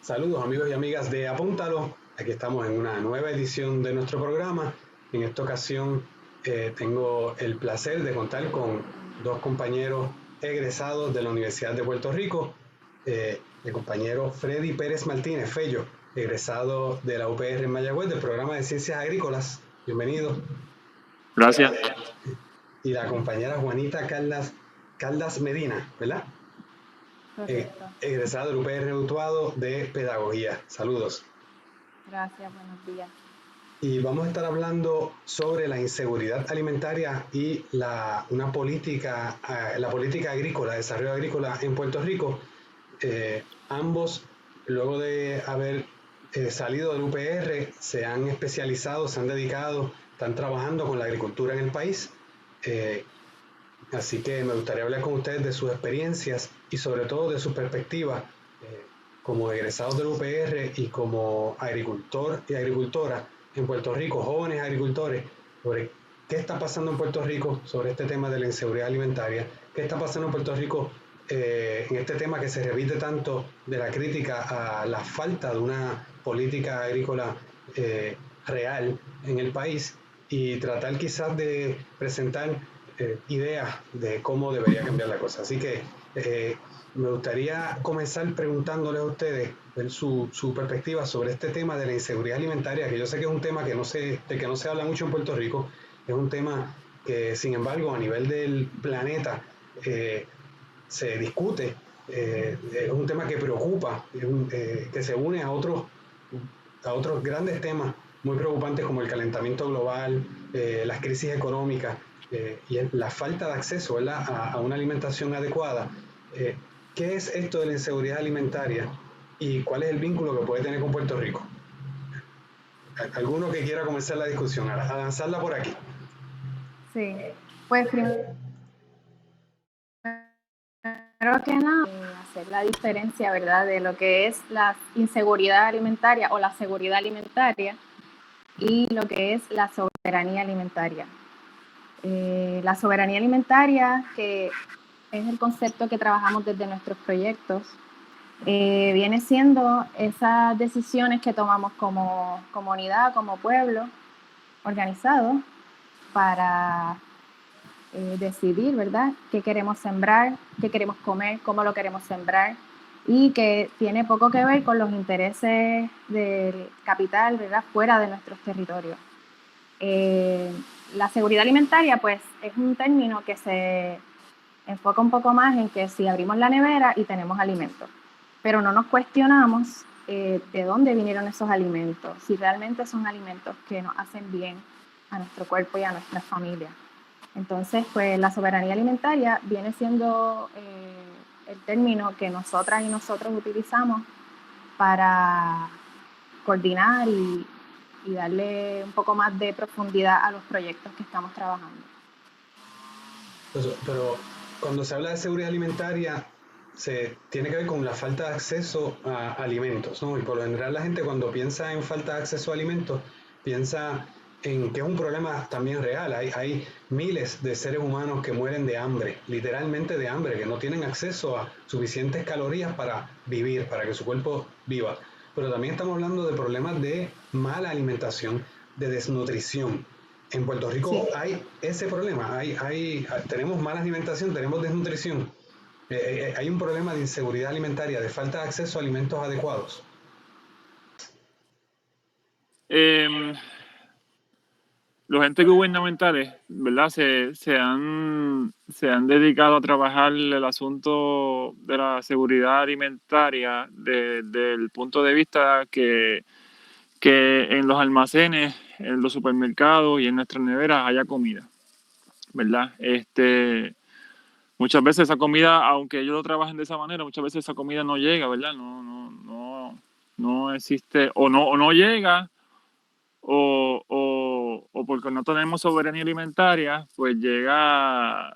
Saludos amigos y amigas de Apúntalo. Aquí estamos en una nueva edición de nuestro programa. En esta ocasión tengo el placer de contar con dos compañeros egresados de la Universidad de Puerto Rico. El compañero Freddy Pérez Martínez, Fello, egresado de la UPR en Mayagüez del programa de Ciencias Agrícolas. Bienvenido. Gracias. Y la compañera Juanita Caldas Medina, ¿verdad? Egresado del UPR Utuado de Pedagogía. Saludos. Gracias, buenos días. Y vamos a estar hablando sobre la inseguridad alimentaria y la política agrícola, desarrollo agrícola en Puerto Rico. Ambos, luego de haber salido del UPR, se han especializado, se han dedicado, están trabajando con la agricultura en el país. Así que me gustaría hablar con ustedes de sus experiencias y sobre todo de su perspectiva como egresados del UPR y como agricultor y agricultora en Puerto Rico, jóvenes agricultores, sobre qué está pasando en Puerto Rico sobre este tema de la inseguridad alimentaria, qué está pasando en Puerto Rico en este tema que se repite tanto de la crítica a la falta de una política agrícola real en el país y tratar quizás de presentar ideas de cómo debería cambiar la cosa. Así que me gustaría comenzar preguntándoles a ustedes su perspectiva sobre este tema de la inseguridad alimentaria, que yo sé que es un tema de que no se habla mucho en Puerto Rico, es un tema que sin embargo a nivel del planeta se discute, es un tema que preocupa, que se une a otros grandes temas muy preocupantes como el calentamiento global, las crisis económicas y la falta de acceso, ¿verdad?, a una alimentación adecuada. ¿Qué es esto de la inseguridad alimentaria y cuál es el vínculo que puede tener con Puerto Rico? ¿Alguno que quiera comenzar la discusión? A lanzarla por aquí. Sí, pues primero que nada, hacer la diferencia, ¿verdad?, de lo que es la inseguridad alimentaria o la seguridad alimentaria y lo que es la soberanía alimentaria. La soberanía alimentaria, que es el concepto que trabajamos desde nuestros proyectos, viene siendo esas decisiones que tomamos como comunidad, como pueblo organizado para decidir, ¿verdad?, qué queremos sembrar, qué queremos comer, cómo lo queremos sembrar, y que tiene poco que ver con los intereses del capital, ¿verdad?, fuera de nuestros territorios. La seguridad alimentaria, pues, es un término que se enfoca un poco más en que si abrimos la nevera y tenemos alimentos, pero no nos cuestionamos de dónde vinieron esos alimentos, si realmente son alimentos que nos hacen bien a nuestro cuerpo y a nuestras familias. Entonces, pues la soberanía alimentaria viene siendo el término que nosotras y nosotros utilizamos para coordinar y darle un poco más de profundidad a los proyectos que estamos trabajando. Pero cuando se habla de seguridad alimentaria, se tiene que ver con la falta de acceso a alimentos, ¿no? Y por lo general la gente cuando piensa en falta de acceso a alimentos, piensa en que es un problema también real. Hay miles de seres humanos que mueren de hambre, literalmente de hambre, que no tienen acceso a suficientes calorías para vivir, para que su cuerpo viva. Pero también estamos hablando de problemas de mala alimentación, de desnutrición. En Puerto Rico sí hay ese problema, tenemos mala alimentación, tenemos desnutrición, hay un problema de inseguridad alimentaria, de falta de acceso a alimentos adecuados. Los entes gubernamentales, ¿verdad?, se han dedicado a trabajar el asunto de la seguridad alimentaria desde el punto de vista que en los almacenes, en los supermercados y en nuestras neveras haya comida, ¿verdad? Muchas veces esa comida, aunque ellos lo trabajen de esa manera, muchas veces esa comida no llega, ¿verdad? No existe, o no llega, o porque no tenemos soberanía alimentaria, pues llega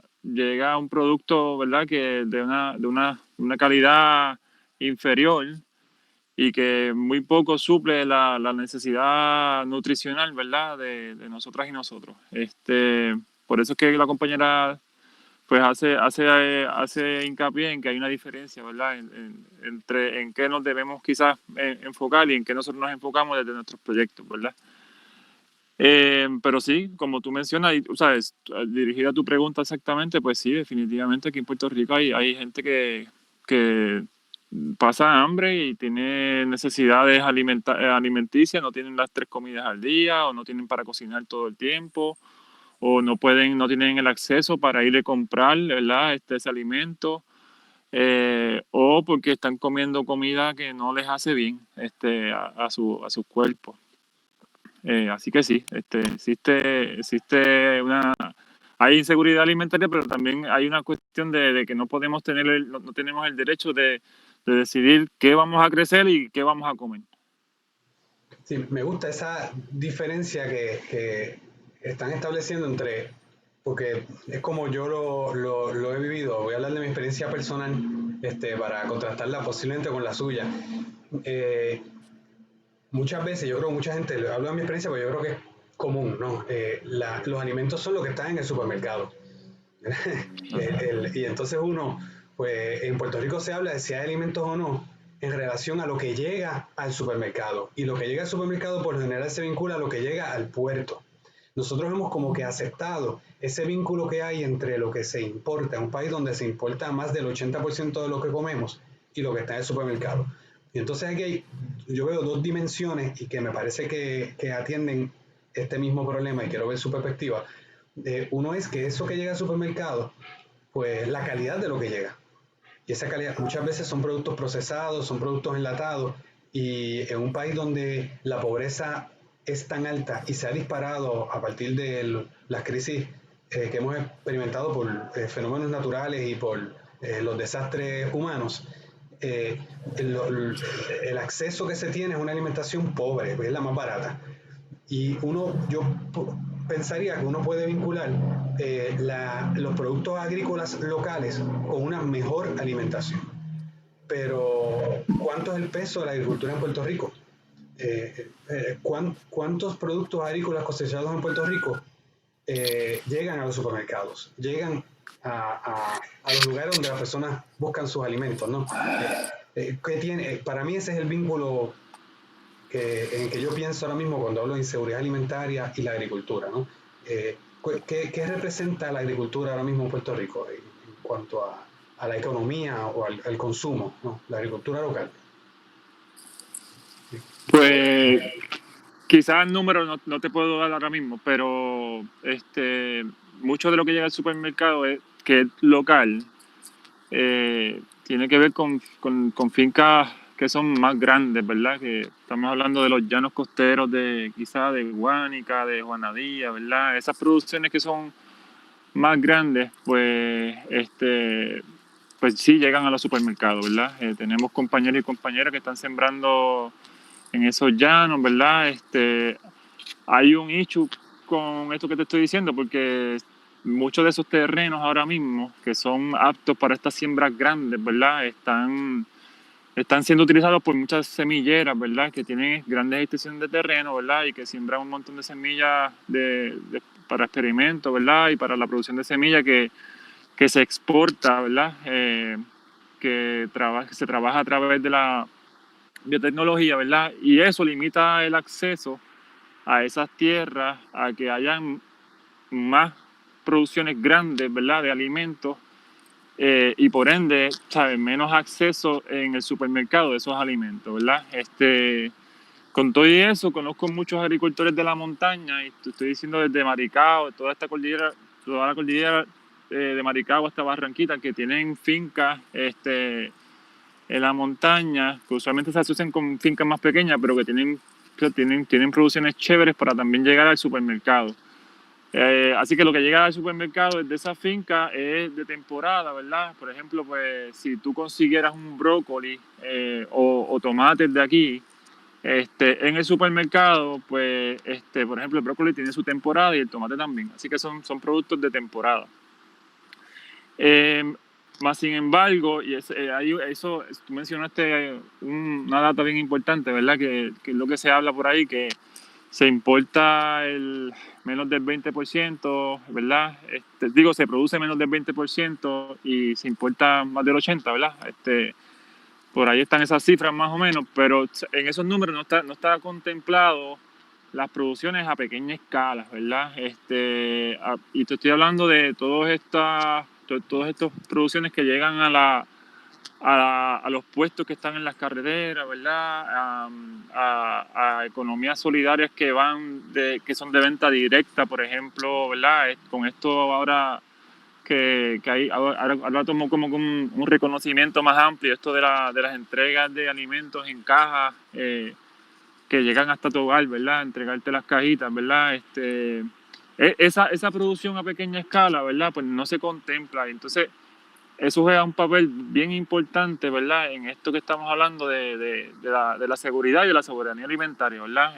un producto, ¿verdad?, que de una calidad inferior y que muy poco suple la necesidad nutricional, ¿verdad?, de nosotras y nosotros. Por eso es que la compañera pues hace hincapié en que hay una diferencia, ¿verdad? Entre en qué nos debemos quizás enfocar y en qué nosotros nos enfocamos desde nuestros proyectos, ¿verdad? Pero sí, como tú mencionas, y, ¿sabes? Dirigida a tu pregunta exactamente, pues sí, definitivamente aquí en Puerto Rico hay gente que pasa hambre y tiene necesidades alimenticias, no tienen las 3 comidas al día o no tienen para cocinar todo el tiempo o no tienen el acceso para ir a comprar, ¿verdad? Ese alimento, o porque están comiendo comida que no les hace bien a sus cuerpos. Así que sí, hay inseguridad alimentaria, pero también hay una cuestión de que no podemos no tenemos el derecho de decidir qué vamos a crecer y qué vamos a comer. Sí, me gusta esa diferencia que están estableciendo porque es como yo lo he vivido. Voy a hablar de mi experiencia personal para contrastarla posiblemente con la suya. Muchas veces, yo creo que mucha gente, hablo de mi experiencia, pero yo creo que es común, ¿no? Los alimentos son los que están en el supermercado. Y entonces uno, pues en Puerto Rico se habla de si hay alimentos o no en relación a lo que llega al supermercado. Y lo que llega al supermercado por lo general se vincula a lo que llega al puerto. Nosotros hemos como que aceptado ese vínculo que hay entre lo que se importa, un país donde se importa más del 80% de lo que comemos y lo que está en el supermercado. Y entonces aquí yo veo 2 dimensiones y que me parece que atienden este mismo problema y quiero ver su perspectiva. Uno es que eso que llega al supermercado, pues la calidad de lo que llega. Y esa calidad muchas veces son productos procesados, son productos enlatados, y en un país donde la pobreza es tan alta y se ha disparado a partir de las crisis que hemos experimentado por fenómenos naturales y por los desastres humanos, el acceso que se tiene es una alimentación pobre, es la más barata. Y yo pensaría que uno puede vincular los productos agrícolas locales con una mejor alimentación. Pero, ¿cuánto es el peso de la agricultura en Puerto Rico? ¿Cuántos productos agrícolas cosechados en Puerto Rico llegan a los supermercados? Llegan a los lugares donde las personas buscan sus alimentos, ¿no? Para mí ese es el vínculo en el que yo pienso ahora mismo cuando hablo de inseguridad alimentaria y la agricultura, ¿no? ¿Qué representa la agricultura ahora mismo en Puerto Rico en cuanto a la economía o al consumo, ¿no? La agricultura local. Pues quizás números no te puedo dar ahora mismo, pero mucho de lo que llega al supermercado que es local, tiene que ver con fincas que son más grandes, ¿verdad? Que estamos hablando de los llanos costeros quizás de Guánica, de Juanadía, ¿verdad? Esas producciones que son más grandes, pues sí llegan a los supermercados, ¿verdad? Tenemos compañeros y compañeras que están sembrando en esos llanos, ¿verdad? Hay un issue con esto que te estoy diciendo, porque muchos de esos terrenos ahora mismo que son aptos para estas siembras grandes, ¿verdad? Están siendo utilizados por muchas semilleras, ¿verdad? Que tienen grandes extensiones de terreno, ¿verdad? Y que siembran un montón de semillas para experimentos, ¿verdad? Y para la producción de semillas que se exporta, ¿verdad? Que se trabaja a través de la biotecnología, ¿verdad? Y eso limita el acceso a esas tierras, a que hayan más producciones grandes, ¿verdad? De alimentos, y por ende, ¿sabes? Menos acceso en el supermercado de esos alimentos, ¿verdad? Con todo y eso, conozco muchos agricultores de la montaña, y te estoy diciendo desde Maricao, toda la cordillera de Maricao hasta Barranquita, que tienen fincas en la montaña, que usualmente se asocian con fincas más pequeñas, pero que tienen producciones chéveres para también llegar al supermercado. Así que lo que llega al supermercado desde esa finca es de temporada, ¿verdad? Por ejemplo, pues si tú consiguieras un brócoli o tomates de aquí en el supermercado, pues por ejemplo el brócoli tiene su temporada y el tomate también. Así que son productos de temporada. Más sin embargo, y eso tú mencionaste una data bien importante, ¿verdad? Que es lo que se habla por ahí, que se importa el menos del 20%, ¿verdad? Se produce menos del 20% y se importa más del 80%, ¿verdad? Por ahí están esas cifras más o menos, pero en esos números no está contemplado las producciones a pequeña escala, ¿verdad? Y te estoy hablando de todas estas producciones que llegan a los puestos que están en las carreteras, ¿verdad? A economías solidarias que son de venta directa, por ejemplo, ¿verdad? Con esto ahora que hay, ahora tomó como un reconocimiento más amplio esto de las entregas de alimentos en cajas que llegan hasta tu hogar, ¿verdad? Entregarte las cajitas, ¿verdad? Esa producción a pequeña escala, ¿verdad? Pues no se contempla. Entonces, eso juega un papel bien importante, ¿verdad? En esto que estamos hablando de la seguridad y de la soberanía alimentaria, ¿verdad?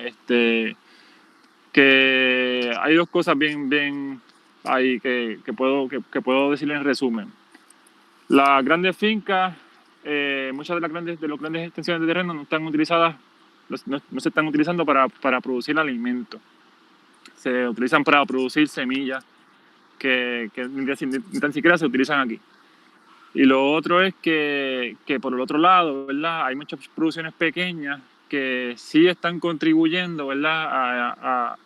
Que hay dos cosas bien ahí que puedo decir en resumen. Las grandes fincas, muchas de las grandes extensiones de terreno no están utilizadas, no se están utilizando para producir alimentos. Se utilizan para producir semillas que ni tan siquiera se utilizan aquí. Y lo otro es que por el otro lado, ¿verdad? Hay muchas producciones pequeñas que sí están contribuyendo, ¿verdad?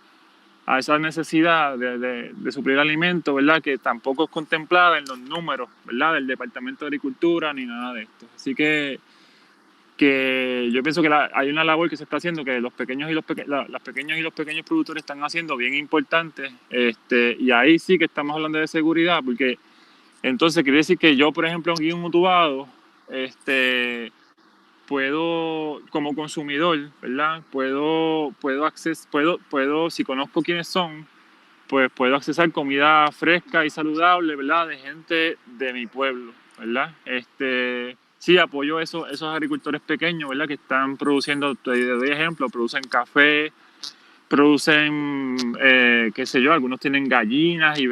A esa necesidad de suplir alimento, ¿verdad? Que tampoco es contemplada en los números, ¿verdad? Del Departamento de Agricultura ni nada de esto. Así que yo pienso que hay una labor que se está haciendo que los pequeños y los pequeños productores están haciendo bien importante, y ahí sí que estamos hablando de seguridad, porque entonces quiere decir que yo, por ejemplo, aquí en un motubado, puedo, como consumidor, ¿verdad? Si conozco quiénes son, pues puedo accesar comida fresca y saludable, ¿verdad? De gente de mi pueblo, ¿verdad? Sí, apoyo esos agricultores pequeños, ¿verdad? Que están produciendo, te doy ejemplo, producen café, producen, qué sé yo, algunos tienen gallinas y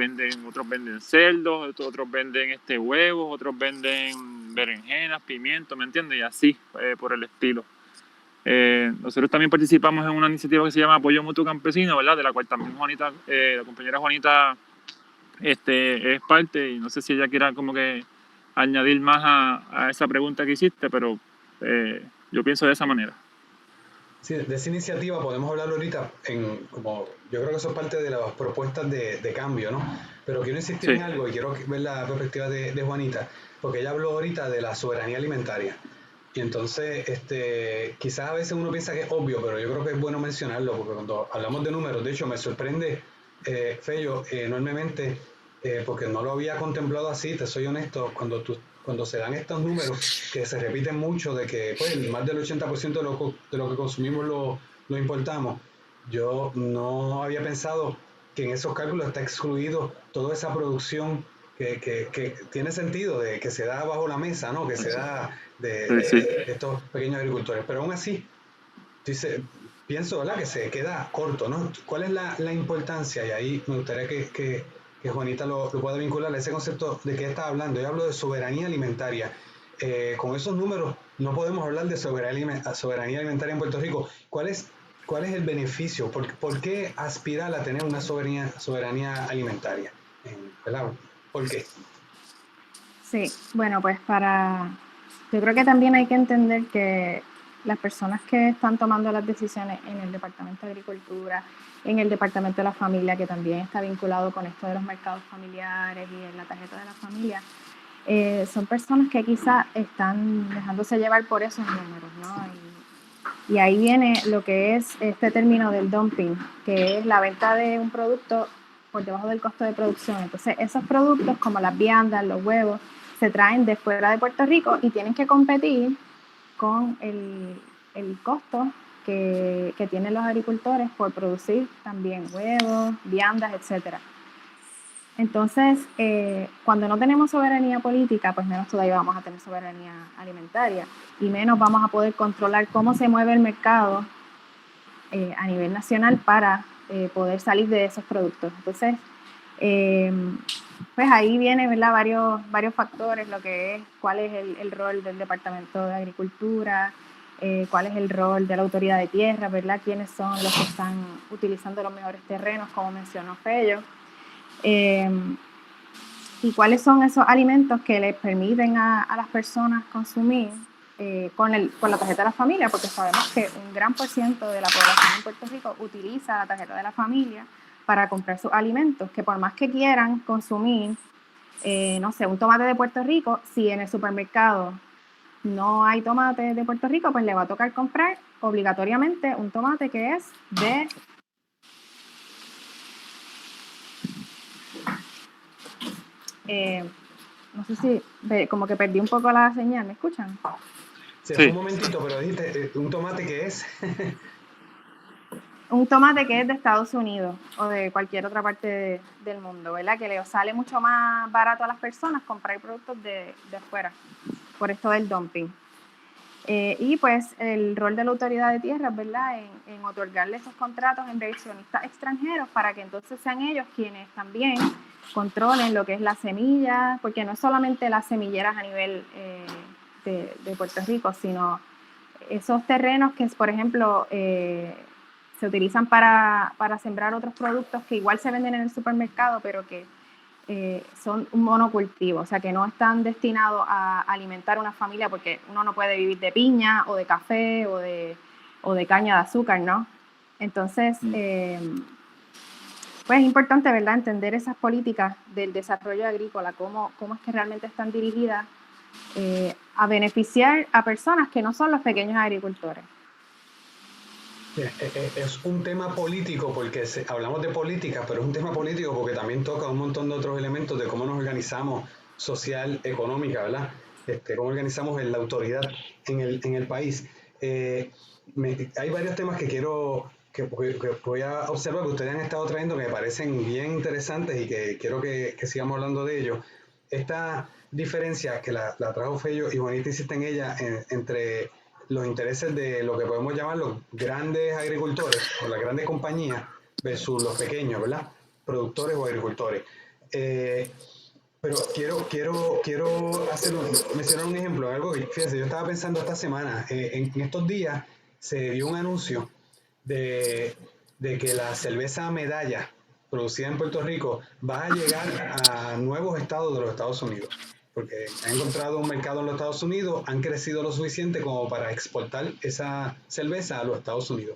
otros venden cerdos, otros venden huevos, otros venden berenjenas, pimientos, ¿me entiendes? Y así, por el estilo. Nosotros también participamos en una iniciativa que se llama Apoyo Mutuo Campesino, ¿verdad? De la cual también Juanita, la compañera Juanita, es parte, y no sé si ella quiera como que añadir más a esa pregunta que hiciste, pero yo pienso de esa manera. Sí, de esa iniciativa podemos hablar ahorita, yo creo que eso es parte de las propuestas de cambio, ¿no? Pero quiero insistir en algo y quiero ver la perspectiva de Juanita, porque ella habló ahorita de la soberanía alimentaria. Y entonces, quizás a veces uno piensa que es obvio, pero yo creo que es bueno mencionarlo, porque cuando hablamos de números, de hecho me sorprende, Fello, enormemente, porque no lo había contemplado así, te soy honesto, cuando se dan estos números que se repiten mucho de que pues, más del 80% de lo que consumimos lo importamos, yo no había pensado que en esos cálculos está excluido toda esa producción que tiene sentido, de que se da bajo la mesa, ¿no? Que se da de estos pequeños agricultores. Pero aún así, pienso, ¿verdad? Que se queda corto, ¿no? ¿Cuál es la importancia? Y ahí me gustaría que Juanita lo pueda vincular a ese concepto de que está hablando. Yo hablo de soberanía alimentaria. Con esos números no podemos hablar de soberanía alimentaria en Puerto Rico. ¿Cuál es el beneficio? ¿Por qué aspirar a tener una soberanía alimentaria? ¿Verdad? ¿Por qué? Sí, bueno, pues yo creo que también hay que entender que las personas que están tomando las decisiones en el Departamento de Agricultura, en el Departamento de la Familia, que también está vinculado con esto de los mercados familiares y en la tarjeta de la familia, son personas que quizás están dejándose llevar por esos números, ¿no? Y ahí viene lo que es este término del dumping, que es la venta de un producto por debajo del costo de producción. Entonces, esos productos como las viandas, los huevos, se traen de fuera de Puerto Rico y tienen que competir con el costo que tienen los agricultores por producir también huevos, viandas, etcétera. Entonces, cuando no tenemos soberanía política, pues menos todavía vamos a tener soberanía alimentaria y menos vamos a poder controlar cómo se mueve el mercado a nivel nacional para poder salir de esos productos. Entonces, pues ahí vienen, ¿verdad? varios factores, lo que es cuál es el rol del Departamento de Agricultura, cuál es el rol de la autoridad de tierra, ¿verdad? Quiénes son los que están utilizando los mejores terrenos, como mencionó Fello. Y cuáles son esos alimentos que les permiten a las personas consumir con la tarjeta de la familia, porque sabemos que un gran por ciento de la población en Puerto Rico utiliza la tarjeta de la familia para comprar sus alimentos, que por más que quieran consumir, no sé, un tomate de Puerto Rico, si en el supermercado no hay tomate de Puerto Rico, pues le va a tocar comprar obligatoriamente un tomate que es de... no sé si, como que perdí un poco la señal, ¿me escuchan? Sí, fue un momentito, pero dijiste, ¿un tomate qué es? Un tomate que es de Estados Unidos o de cualquier otra parte del mundo, ¿verdad? Que le sale mucho más barato a las personas comprar productos de afuera, por esto del dumping. Y pues el rol de la autoridad de tierras, ¿verdad? En otorgarle esos contratos a inversionistas extranjeros para que entonces sean ellos quienes también controlen lo que es la semilla, porque no es solamente las semilleras a nivel de Puerto Rico, sino esos terrenos que, por ejemplo, se utilizan para sembrar otros productos que igual se venden en el supermercado, pero que son un monocultivo, o sea, que no están destinados a alimentar una familia, porque uno no puede vivir de piña o de café o de caña de azúcar, ¿no? Entonces, pues es importante, ¿verdad?, entender esas políticas del desarrollo agrícola, cómo es que realmente están dirigidas a beneficiar a personas que no son los pequeños agricultores. Es un tema político porque hablamos de política, pero es un tema político porque también toca un montón de otros elementos de cómo nos organizamos social, económica, ¿verdad? Cómo organizamos la autoridad en el país. Hay varios temas que voy a observar que ustedes han estado trayendo que me parecen bien interesantes y que quiero que sigamos hablando de ellos. Esta diferencia que la trajo Fello y Juanita insiste en ella entre los intereses de lo que podemos llamar los grandes agricultores o las grandes compañías versus los pequeños, ¿verdad? Productores o agricultores. Pero quiero mencionar un ejemplo, algo que, fíjense, yo estaba pensando esta semana, en estos días se dio un anuncio de que la cerveza Medalla, producida en Puerto Rico, va a llegar a nuevos estados de los Estados Unidos, porque han encontrado un mercado en los Estados Unidos, han crecido lo suficiente como para exportar esa cerveza a los Estados Unidos.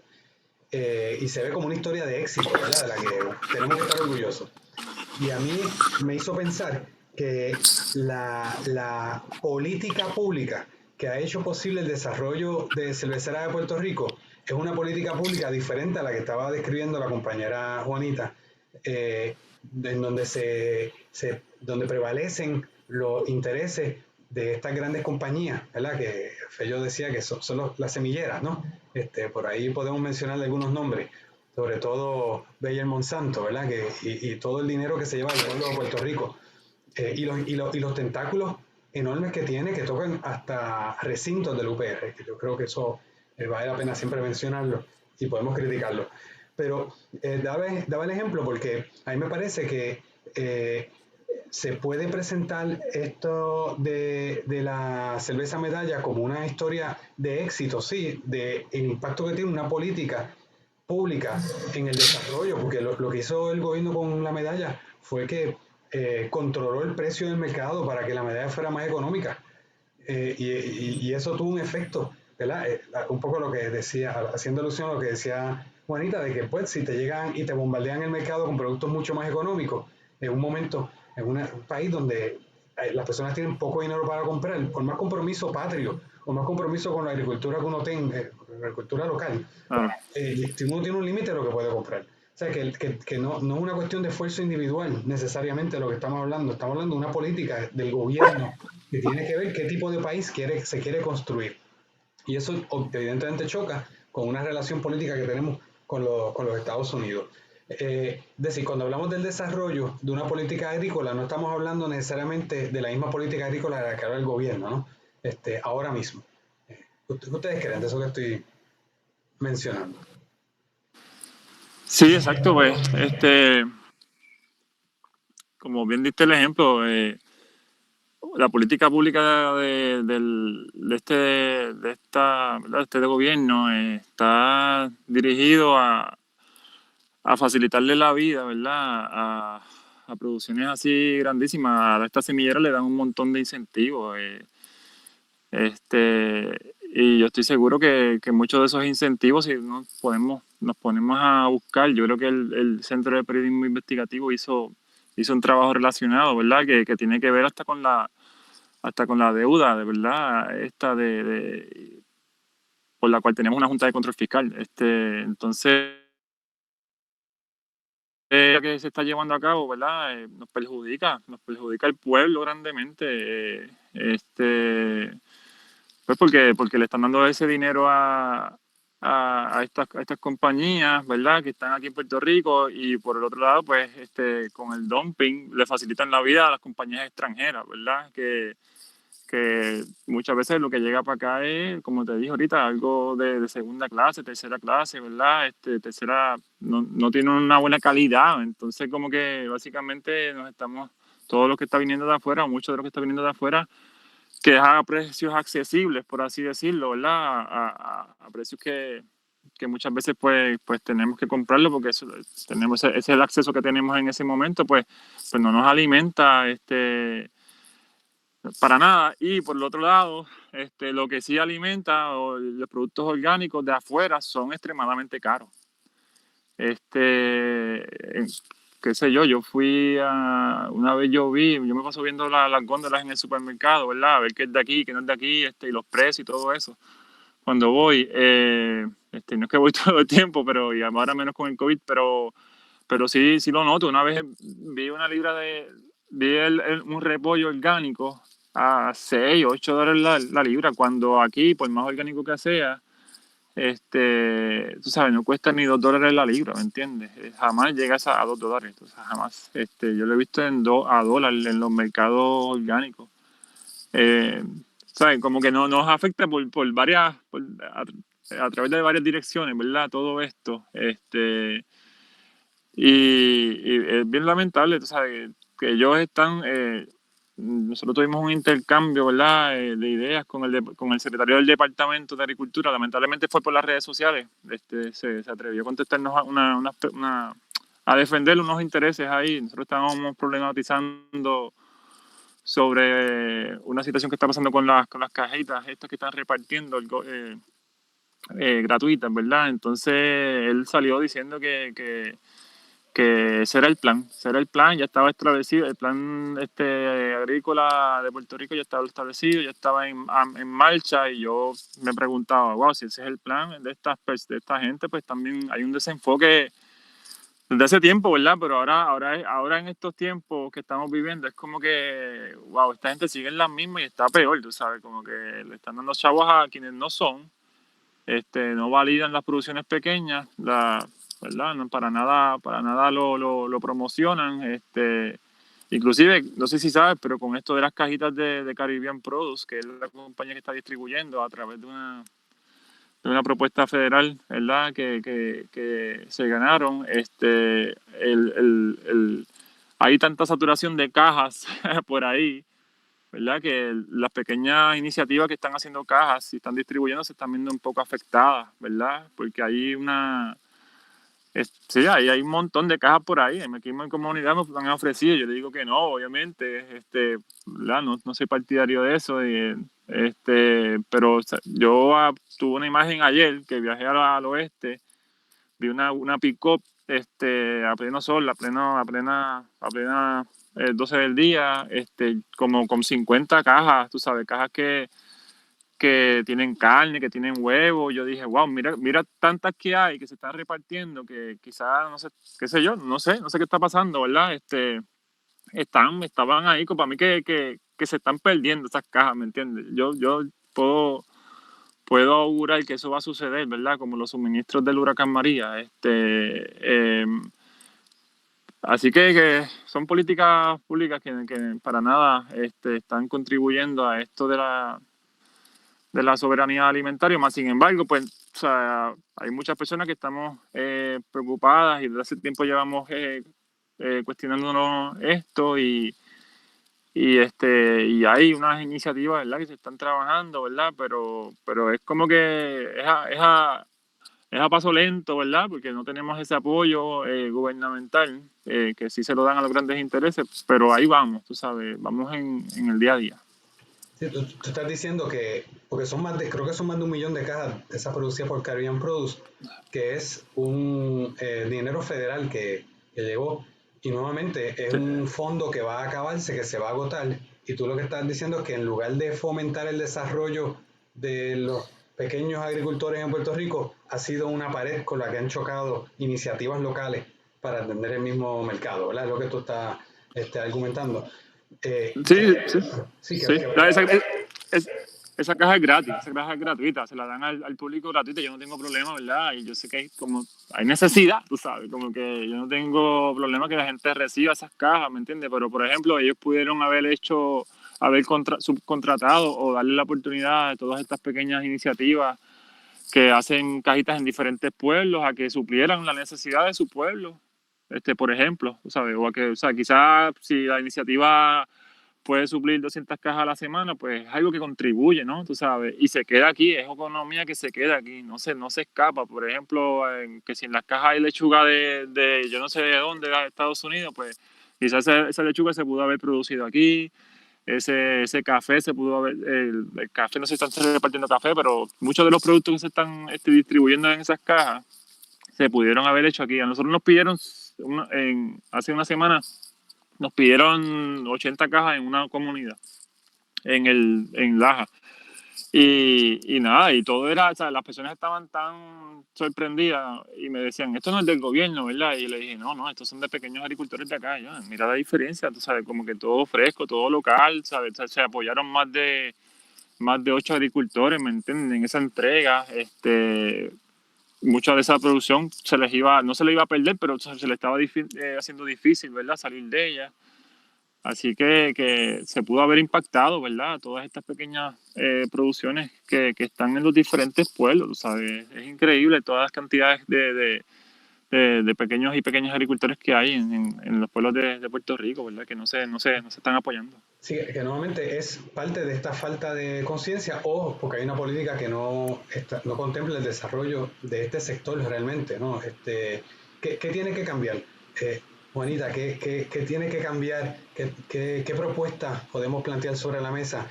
Y se ve como una historia de éxito, ¿verdad?, de la que tenemos que estar orgullosos. Y a mí me hizo pensar que la política pública que ha hecho posible el desarrollo de cervecera de Puerto Rico es una política pública diferente a la que estaba describiendo la compañera Juanita, en donde prevalecen los intereses de estas grandes compañías, ¿verdad? Que Fello decía que son las semilleras, ¿no? Por ahí podemos mencionar algunos nombres, sobre todo Bayer Monsanto, ¿verdad? Y todo el dinero que se lleva al pueblo de Puerto Rico. Y los tentáculos enormes que tiene, que tocan hasta recintos del UPR, que yo creo que eso vale la pena siempre mencionarlo y podemos criticarlo. Pero daba el ejemplo porque a mí me parece que se puede presentar esto de la cerveza Medalla como una historia de éxito, sí, de el impacto que tiene una política pública en el desarrollo, porque lo que hizo el gobierno con la medalla fue que controló el precio del mercado para que la medalla fuera más económica. Y eso tuvo un efecto, ¿verdad? Un poco lo que decía, haciendo alusión a lo que decía Juanita, de que pues si te llegan y te bombardean el mercado con productos mucho más económicos, en un momento, en un país donde las personas tienen poco dinero para comprar, por más compromiso patrio, o más compromiso con la agricultura que uno tenga, la agricultura local, si uno tiene un límite lo que puede comprar. O sea, que no es una cuestión de esfuerzo individual necesariamente lo que estamos hablando de una política del gobierno que tiene que ver qué tipo de país se quiere construir. Y eso evidentemente choca con una relación política que tenemos con los Estados Unidos. Es decir, cuando hablamos del desarrollo de una política agrícola, no estamos hablando necesariamente de la misma política agrícola de la que habla el gobierno, ¿no? Ahora mismo. ¿Ustedes creen de eso que estoy mencionando? Sí, exacto, pues, como bien diste el ejemplo, la política pública de este gobierno está dirigido a facilitarle la vida, ¿verdad? A producciones así grandísimas. A estas semilleras le dan un montón de incentivos. Y yo estoy seguro que muchos de esos incentivos, si nos ponemos a buscar, yo creo que el Centro de Periodismo Investigativo hizo un trabajo relacionado, ¿verdad? Que tiene que ver hasta con la deuda, de verdad, por la cual tenemos una Junta de Control Fiscal. Entonces, que se está llevando a cabo, ¿verdad? Nos perjudica al pueblo grandemente. Pues porque le están dando ese dinero a estas compañías, ¿verdad? Que están aquí en Puerto Rico, y por el otro lado, pues con el dumping le facilitan la vida a las compañías extranjeras, ¿verdad? Que muchas veces lo que llega para acá es, como te dije ahorita, algo de segunda clase, tercera clase, ¿verdad? Tercera, no tiene una buena calidad. Entonces, como que básicamente todo lo que está viniendo de afuera, o mucho de lo que está viniendo de afuera, que es a precios accesibles, por así decirlo, ¿verdad? A precios que muchas veces pues tenemos que comprarlo, porque ese es el acceso que tenemos en ese momento, pues no nos alimenta para nada. Y por el otro lado, lo que sí alimenta, o los productos orgánicos de afuera, son extremadamente caros. Qué sé yo una vez yo me paso viendo las góndolas en el supermercado, ¿verdad? A ver qué es de aquí, qué no es de aquí, y los precios y todo eso. Cuando voy, no es que voy todo el tiempo, y ahora menos con el COVID, pero sí lo noto. Una vez vi un repollo orgánico a $6, $8 la libra, cuando aquí, por más orgánico que sea, tú sabes, no cuesta ni $2 la libra, ¿me entiendes? Jamás llegas a $2, entonces jamás. Yo lo he visto a $1 en los mercados orgánicos. ¿Sabes? Como que nos afecta a través de varias direcciones, ¿verdad? Todo esto. Y es bien lamentable, tú sabes, que ellos nosotros tuvimos un intercambio, ¿verdad? De ideas con el secretario del Departamento de Agricultura. Lamentablemente fue por las redes sociales. Se atrevió a contestarnos a defender unos intereses ahí. Nosotros estábamos problematizando sobre una situación que está pasando con las cajitas estas que están repartiendo gratuitas, ¿verdad? Entonces él salió diciendo que ese era el plan, ya estaba establecido, el plan agrícola de Puerto Rico ya estaba establecido, ya estaba en marcha, y yo me preguntaba, wow, si ese es el plan de esta gente, pues también hay un desenfoque desde hace tiempo, ¿verdad? Pero ahora en estos tiempos que estamos viviendo, es como que, wow, esta gente sigue en las mismas y está peor, tú sabes, como que le están dando chavos a quienes no son, no validan las producciones pequeñas, ¿verdad? No, para nada lo promocionan. Inclusive, no sé si sabes, pero con esto de las cajitas de Caribbean Produce, que es la compañía que está distribuyendo a través de una propuesta federal, ¿verdad? Que se ganaron, hay tanta saturación de cajas por ahí, ¿verdad? Que las pequeñas iniciativas que están haciendo cajas y están distribuyendo se están viendo un poco afectadas, ¿verdad? Porque hay sí, hay un montón de cajas por ahí. Aquí en mi comunidad nos han ofrecido. Yo le digo que no, obviamente, ¿verdad? No soy partidario de eso. Pero yo tuve una imagen ayer que viajé al oeste, vi una pick-up a pleno sol, a plena 12 del día, como con 50 cajas, tú sabes, cajas que tienen carne, que tienen huevo. Yo dije, wow, mira tantas que hay que se están repartiendo, que quizás, no sé, qué sé yo, no sé qué está pasando, ¿verdad? Estaban ahí, para mí que se están perdiendo esas cajas, ¿me entiendes? Yo puedo augurar que eso va a suceder, ¿verdad? Como los suministros del huracán María. Así que son políticas públicas que para nada están contribuyendo a esto de la soberanía alimentaria. Más sin embargo, pues, o sea, hay muchas personas que estamos preocupadas, y desde hace tiempo llevamos cuestionándonos esto, y y hay unas iniciativas, ¿verdad?, que se están trabajando, ¿verdad? Pero es como que es a paso lento, ¿verdad? Porque no tenemos ese apoyo gubernamental, que sí se lo dan a los grandes intereses, pero ahí vamos, tú sabes, vamos en el día a día. Sí, tú estás diciendo que, porque creo que son más de 1 millón de cajas de esas producidas por Caribbean Produce, que es un dinero federal que llegó, y nuevamente es Sí. un fondo que va a acabarse, que se va a agotar, y tú lo que estás diciendo es que en lugar de fomentar el desarrollo de los pequeños agricultores en Puerto Rico, ha sido una pared con la que han chocado iniciativas locales para atender el mismo mercado, ¿verdad? Es lo que tú estás argumentando. Sí, sí, Sí, sí. Esa caja es gratis, esa caja es gratuita, se la dan al público gratuita, yo no tengo problema, ¿verdad? Y yo sé que hay necesidad, tú sabes, como que yo no tengo problema que la gente reciba esas cajas, ¿me entiendes? Pero, por ejemplo, ellos pudieron haber subcontratado o darle la oportunidad a todas estas pequeñas iniciativas que hacen cajitas en diferentes pueblos a que suplieran la necesidad de su pueblo, por ejemplo, ¿sabes? O sea, quizás si la iniciativa puede suplir 200 cajas a la semana, pues es algo que contribuye, ¿no? Tú sabes, y se queda aquí, es economía que se queda aquí, no se escapa. Por ejemplo, que si en las cajas hay lechuga de yo no sé de dónde, de Estados Unidos, pues quizás esa lechuga se pudo haber producido aquí, ese café se pudo haber, el café, no se están repartiendo café, pero muchos de los productos que se están distribuyendo en esas cajas se pudieron haber hecho aquí. A nosotros nos pidieron, hace una semana, nos pidieron 80 cajas en una comunidad, en Laja. Y nada, y todo era, o sea, las personas estaban tan sorprendidas y me decían, esto no es del gobierno, ¿verdad? Y yo le dije, no, estos son de pequeños agricultores de acá. Yo, mira la diferencia, tú sabes, como que todo fresco, todo local, ¿sabes? O sea, se apoyaron más de 8 agricultores, ¿me entienden? En esa entrega, mucha de esa producción no se le iba a perder, pero se le estaba haciendo difícil, ¿verdad? Salir de ella. Así que se pudo haber impactado, ¿verdad? Todas estas pequeñas producciones que están en los diferentes pueblos, ¿sabes? Es increíble todas las cantidades de pequeños y pequeños agricultores que hay en los pueblos de Puerto Rico, ¿verdad? Que no se están apoyando. Sí, que nuevamente es parte de esta falta de conciencia o porque hay una política que no contempla el desarrollo de este sector realmente, ¿no? ¿Qué tiene que cambiar? Juanita, ¿qué tiene que cambiar? ¿Qué propuestas podemos plantear sobre la mesa?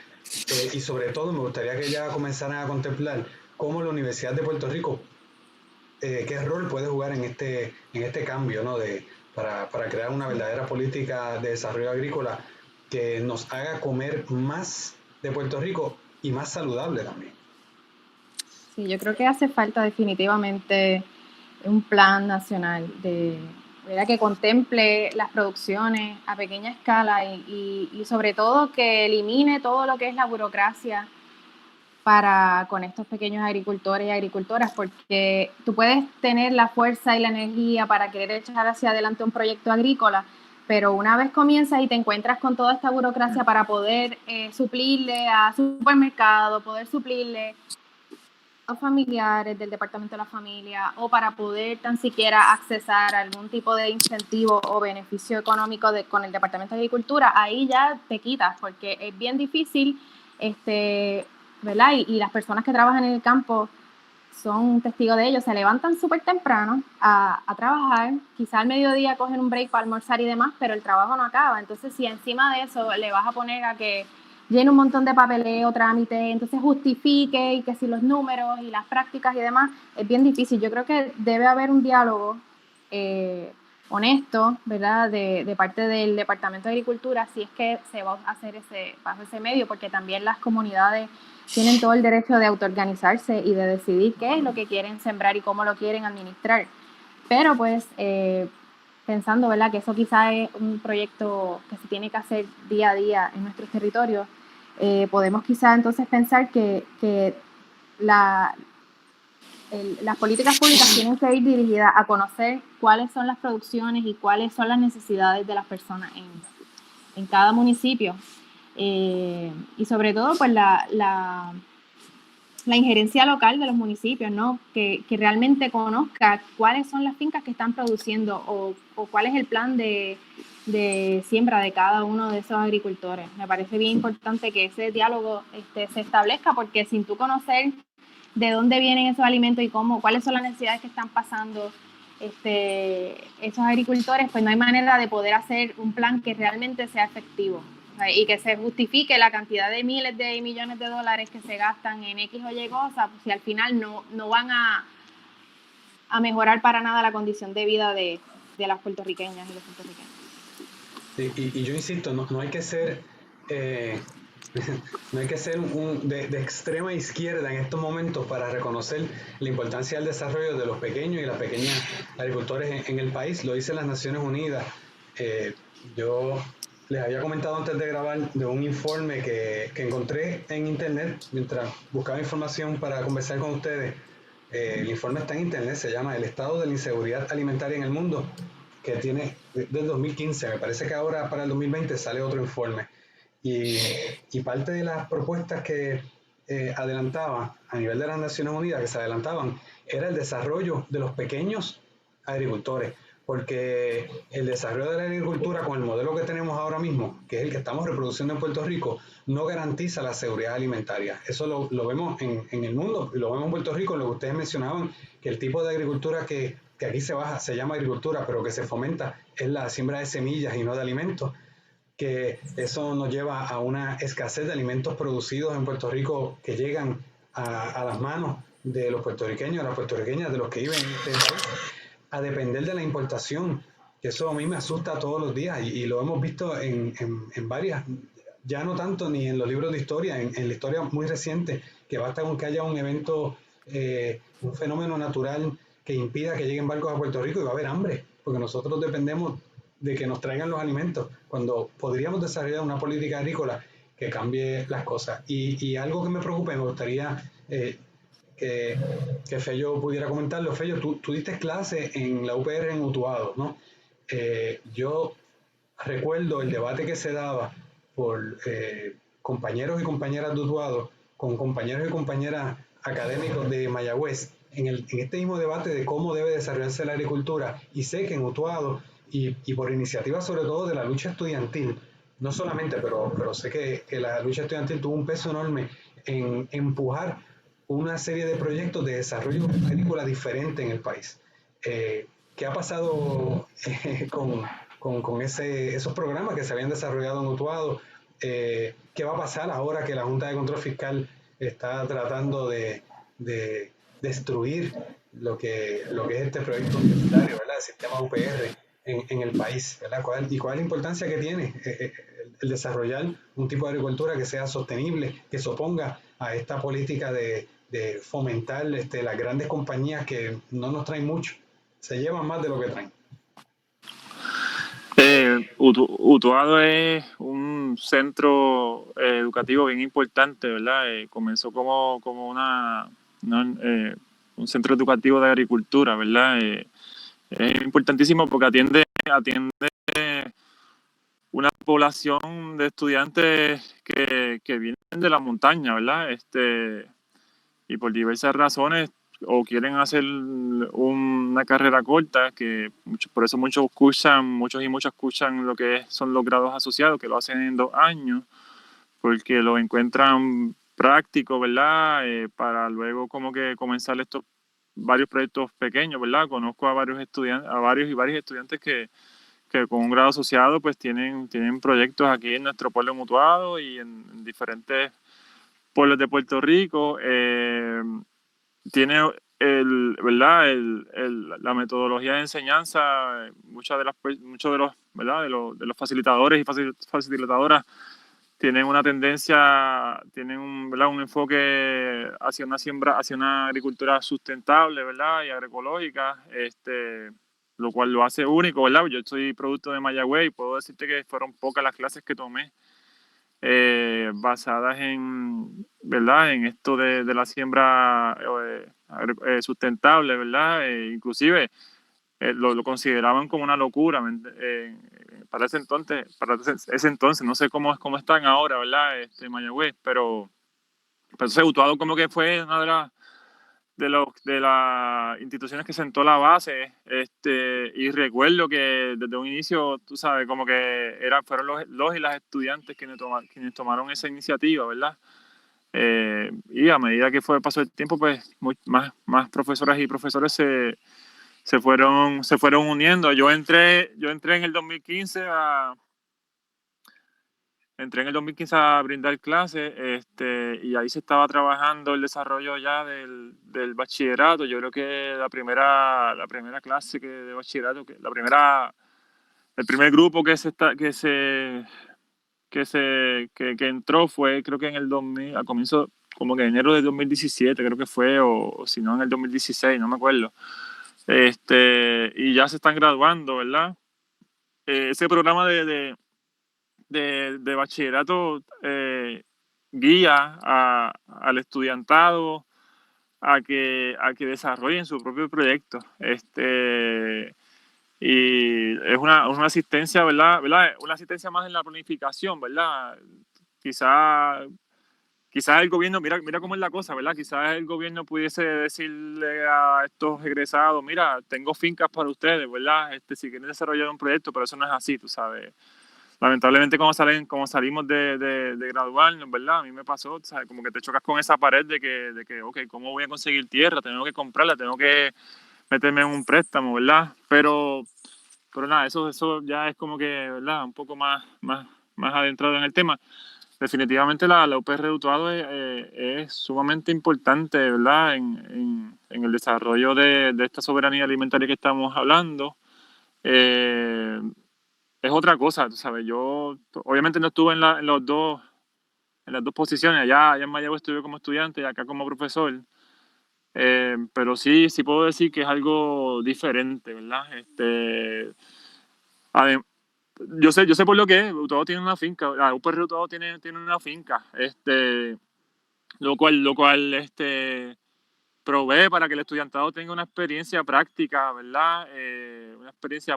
Y sobre todo me gustaría que ya comenzaran a contemplar cómo la Universidad de Puerto Rico, qué rol puede jugar en este cambio, ¿no? Para crear una verdadera política de desarrollo agrícola que nos haga comer más de Puerto Rico y más saludable también. Sí, yo creo que hace falta definitivamente un plan nacional ¿verdad? Que contemple las producciones a pequeña escala y sobre todo que elimine todo lo que es la burocracia con estos pequeños agricultores y agricultoras, porque tú puedes tener la fuerza y la energía para querer echar hacia adelante un proyecto agrícola, pero una vez comienzas y te encuentras con toda esta burocracia para poder suplirle a supermercado, poder suplirle a familiares del Departamento de la Familia o para poder tan siquiera accesar a algún tipo de incentivo o beneficio económico con el Departamento de Agricultura, ahí ya te quitas porque es bien difícil, ¿verdad? Y las personas que trabajan en el campo son testigos de ello, se levantan súper temprano a trabajar, quizá al mediodía cogen un break para almorzar y demás, pero el trabajo no acaba. Entonces, si encima de eso le vas a poner a que llene un montón de papeleo, trámite, entonces justifique y que si los números y las prácticas y demás, es bien difícil. Yo creo que debe haber un diálogo honesto, ¿verdad? De parte del Departamento de Agricultura, si es que se va a hacer bajo ese medio, porque también las comunidades tienen todo el derecho de autoorganizarse y de decidir qué es lo que quieren sembrar y cómo lo quieren administrar. Pero pues pensando, ¿verdad? Que eso quizá es un proyecto que se tiene que hacer día a día en nuestros territorios, podemos quizá entonces pensar que las políticas públicas tienen que ir dirigidas a conocer cuáles son las producciones y cuáles son las necesidades de las personas en cada municipio. Y sobre todo, pues la injerencia local de los municipios, ¿no? Que realmente conozca cuáles son las fincas que están produciendo o cuál es el plan de siembra de cada uno de esos agricultores. Me parece bien importante que ese diálogo se establezca, porque sin tú conocer de dónde vienen esos alimentos y cuáles son las necesidades que están pasando esos agricultores, pues no hay manera de poder hacer un plan que realmente sea efectivo, ¿sabes? Y que se justifique la cantidad de miles de millones de dólares que se gastan en X o Y cosas, pues, si al final no van a mejorar para nada la condición de vida de las puertorriqueñas y los puertorriqueños. Sí, y yo insisto, no hay que ser no hay que ser de extrema izquierda en estos momentos para reconocer la importancia del desarrollo de los pequeños y las pequeñas agricultores en el país. Lo dicen las Naciones Unidas. Yo les había comentado antes de grabar de un informe que encontré en internet mientras buscaba información para conversar con ustedes. El informe está en internet, se llama El estado de la inseguridad alimentaria en el mundo, que tiene del 2015. Me parece que ahora para el 2020 sale otro informe. Y parte de las propuestas que adelantaban a nivel de las Naciones Unidas, que se adelantaban, era el desarrollo de los pequeños agricultores, porque el desarrollo de la agricultura con el modelo que tenemos ahora mismo, que es el que estamos reproduciendo en Puerto Rico, no garantiza la seguridad alimentaria. Eso lo vemos en el mundo, y lo vemos en Puerto Rico, lo que ustedes mencionaban, que el tipo de agricultura que aquí se llama agricultura, pero que se fomenta es la siembra de semillas y no de alimentos, que eso nos lleva a una escasez de alimentos producidos en Puerto Rico que llegan a las manos de los puertorriqueños, a las puertorriqueñas, de los que viven en este país, a depender de la importación, que eso a mí me asusta todos los días y lo hemos visto en varias, ya no tanto ni en los libros de historia, en la historia muy reciente, que basta con que haya un evento, un fenómeno natural que impida que lleguen barcos a Puerto Rico y va a haber hambre, porque nosotros dependemos de que nos traigan los alimentos, cuando podríamos desarrollar una política agrícola que cambie las cosas. Y algo que me preocupa, me gustaría que Fello pudiera comentarlo. Fello, tú diste clase en la UPR en Utuado, ¿no? Yo recuerdo el debate que se daba por compañeros y compañeras de Utuado con compañeros y compañeras académicos de Mayagüez en este mismo debate de cómo debe desarrollarse la agricultura. Y sé que en Utuado, y por iniciativa sobre todo de la lucha estudiantil, no solamente, pero sé que la lucha estudiantil tuvo un peso enorme en empujar una serie de proyectos de desarrollo agrícola diferente en el país. ¿Qué ha pasado con esos programas que se habían desarrollado en Utuado? ¿Qué va a pasar ahora que la Junta de Control Fiscal está tratando de destruir lo que es este proyecto universitario, ¿verdad? El sistema UPR en el país, ¿verdad? ¿Cuál es la importancia que tiene el desarrollar un tipo de agricultura que sea sostenible, que se oponga a esta política de fomentar las grandes compañías que no nos traen mucho, se llevan más de lo que traen? Utuado es un centro educativo bien importante, ¿verdad? Comenzó como un centro educativo de agricultura, ¿verdad? Es importantísimo porque atiende una población de estudiantes que vienen de la montaña, ¿verdad? Y por diversas razones o quieren hacer una carrera corta, por eso muchos y muchas cursan lo que son los grados asociados, que lo hacen en 2 años, porque lo encuentran práctico, ¿verdad? Para luego como que comenzar estos varios proyectos pequeños, ¿verdad? Conozco a varios estudiantes que con un grado asociado pues tienen proyectos aquí en nuestro pueblo Utuado y en diferentes pueblos de Puerto Rico. Tiene la metodología de enseñanza, muchos de los, ¿verdad? de los facilitadores y facilitadoras tienen una tendencia, tienen un enfoque hacia una agricultura sustentable, ¿verdad? Y agroecológica, lo cual lo hace único, ¿verdad? Yo soy producto de Mayagüez y puedo decirte que fueron pocas las clases que tomé basadas en, ¿verdad? En esto de la siembra sustentable, ¿verdad? Inclusive lo consideraban como una locura para ese entonces, no sé cómo están ahora, ¿verdad? Mayagüez, pero entonces Utuado como que fue una de las instituciones que sentó la base, y recuerdo que desde un inicio, tú sabes, como que fueron los y las estudiantes quienes tomaron esa iniciativa, ¿verdad? Y a medida que pasó el tiempo, pues más profesoras y profesores se fueron uniendo. Yo entré en el 2015 a brindar clases, y ahí se estaba trabajando el desarrollo ya del bachillerato. Yo creo que la primera clase de bachillerato, el primer grupo que entró fue, creo que en el 2000, a comienzo, como que enero de 2017, creo que fue, o si no en el 2016, no me acuerdo. Y ya se están graduando, ¿verdad? Ese programa de bachillerato guía al estudiantado a que desarrollen su propio proyecto. Y es una asistencia, ¿verdad? Una asistencia más en la planificación, ¿verdad? Quizás el gobierno, mira cómo es la cosa, ¿verdad? Quizás el gobierno pudiese decirle a estos egresados, mira, tengo fincas para ustedes, ¿verdad? Si quieren desarrollar un proyecto, pero eso no es así, tú sabes. Lamentablemente como salimos de graduarnos, ¿verdad? A mí me pasó, ¿sabes? Como que te chocas con esa pared de que, ok, ¿cómo voy a conseguir tierra? Tengo que comprarla, tengo que meterme en un préstamo, ¿verdad? Pero nada, eso ya es como que, ¿verdad? Un poco más adentrado en el tema. Definitivamente la UPR de Utuado es sumamente importante, ¿verdad? En el desarrollo de esta soberanía alimentaria que estamos hablando. Es otra cosa, tú sabes. Yo obviamente no estuve en las dos posiciones. Allá en Mayagüez estuve como estudiante y acá como profesor. Pero sí puedo decir que es algo diferente, ¿verdad? Yo sé por lo que es. Utuado tiene una finca. La UPR Utuado tiene una finca. Lo cual provee para que el estudiantado tenga una experiencia práctica, ¿verdad? Una experiencia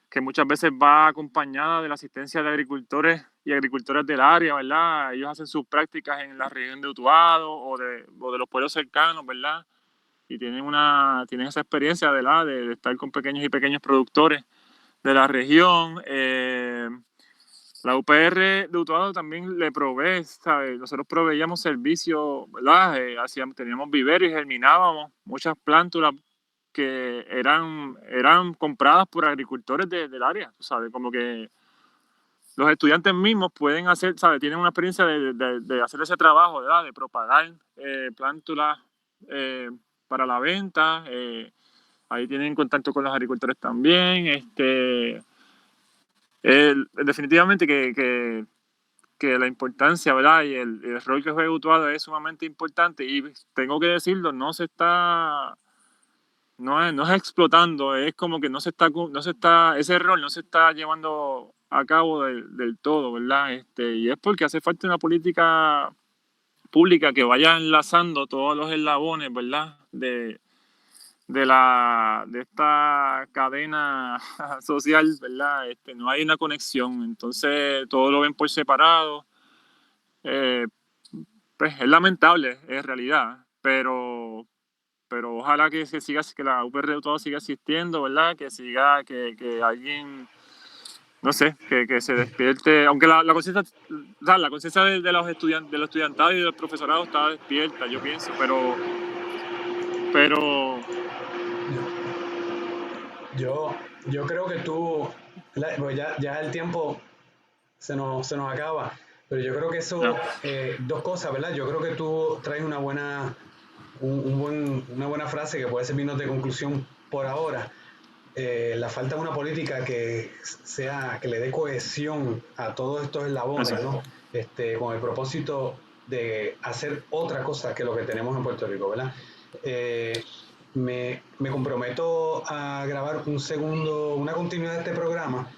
que muchas veces va acompañada de la asistencia de agricultores y agricultoras del área, ¿verdad? Ellos hacen sus prácticas en la región de Utuado o de los pueblos cercanos, ¿verdad? Y tienen esa experiencia, ¿verdad? De estar con pequeños productores de la región. La UPR de Utuado también le provee, ¿sabes? Nosotros proveíamos servicios, ¿verdad? Teníamos viveros y germinábamos muchas plántulas que eran compradas por agricultores del área, ¿sabes? Como que los estudiantes mismos pueden hacer, ¿sabes? Tienen una experiencia de hacer ese trabajo, ¿verdad? De propagar plántulas para la venta. Ahí tienen contacto con los agricultores también. Definitivamente que la importancia, ¿verdad? Y el rol que juega Utuado es sumamente importante y tengo que decirlo, no es explotando, es como que ese rol no se está llevando a cabo del todo, ¿verdad? Y es porque hace falta una política pública que vaya enlazando todos los eslabones, ¿verdad? De esta cadena social, ¿verdad? No hay una conexión, entonces todo lo ven por separado. Pues es lamentable, es realidad, pero ojalá que la UPR de todo siga existiendo, ¿verdad? Que alguien, no sé, que se despierte, aunque la conciencia, o sea, la conciencia de los estudiantes, del estudiantado y del profesorado está despierta, yo pienso, pero Yo creo que tú, pues ya el tiempo se nos acaba, pero yo creo que eso, dos cosas, ¿verdad? Yo creo que tú traes una buena frase que puede servirnos de conclusión por ahora. La falta de una política que le dé cohesión a todos estos eslabones, ¿no? Con el propósito de hacer otra cosa que lo que tenemos en Puerto Rico, ¿verdad? Me comprometo a grabar una continuidad de este programa,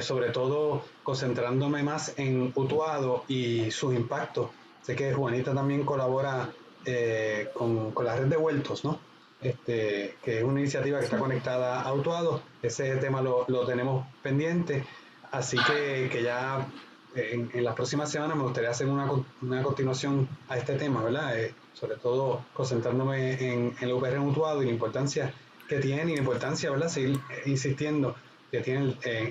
sobre todo concentrándome más en Utuado y sus impactos. Sé que Juanita también colabora con la red de Vueltos, ¿no? Que es una iniciativa que está conectada a Utuado. Ese tema lo tenemos pendiente, así que ya en las próximas semanas me gustaría hacer una continuación a este tema, ¿verdad? Sobre todo concentrándome en el UPR mutuado y la importancia que tiene y la importancia, ¿verdad? Seguir insistiendo que tiene en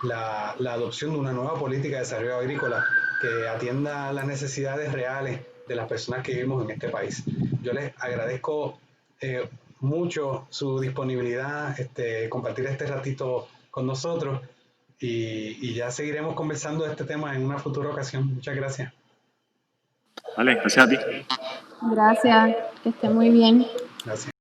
la adopción de una nueva política de desarrollo agrícola que atienda las necesidades reales de las personas que vivimos en este país. Yo les agradezco mucho su disponibilidad, compartir este ratito con nosotros y ya seguiremos conversando de este tema en una futura ocasión. Muchas gracias. Vale, gracias a ti. Gracias, que esté muy bien. Gracias.